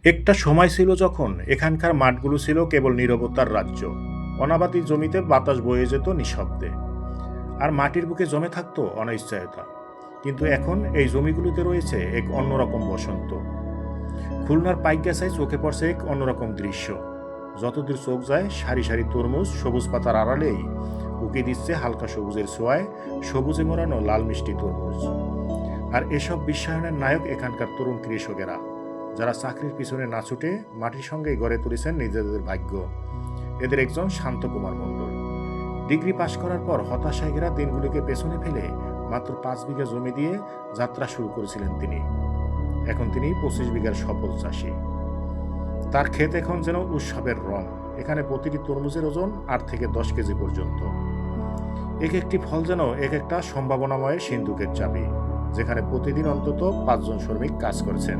একটা সময় ছিল যখন এখানকার মাঠগুলো ছিল কেবল নীরবতার রাজ্য। অনাবাদি জমিতে বাতাস বয়ে যেত নিঃশব্দে, আর মাটির বুকে জমে থাকতো অনিশ্চয়তা। কিন্তু এখন এই জমিগুলোতে রয়েছে এক অন্যরকম বসন্ত। খুলনার পাইকগাছায় চোখে পড়ছে এক অন্যরকম দৃশ্য। যতদূর চোখ যায় সারি সারি তরমুজ সবুজ পাতার আড়ালেই উকি দিচ্ছে হালকা সবুজের ছোঁয়ায় সবুজে মোড়ানো লাল মিষ্টি তরমুজ। আর এসব বিশ্বায়নের নায়ক এখানকার তরুণ কৃষকেরা, যারা চাকরির পিছনে না ছুটে মাটির সঙ্গেই গড়ে তুলেছেন নিজেদের ভাগ্য। এদের একজন শান্তকুমার মণ্ডল। ডিগ্রি পাশ করার পর হতাশায় ঘেরা দিনগুলিকে পেছনে ফেলে মাত্র 5 বিঘা জমি দিয়ে যাত্রা শুরু করেছিলেন তিনি। এখন তিনি 25 বিঘার সফল চাষী। তার ক্ষেত এখন যেন উৎসবের রং। এখানে প্রতিটি তরমুজের ওজন 8 থেকে 10 কেজি পর্যন্ত। এক একটি ফল যেন এক একটা সম্ভাবনাময় সিন্ধুকের চাবি, যেখানে প্রতিদিন অন্তত 5 জন শ্রমিক কাজ করছেন।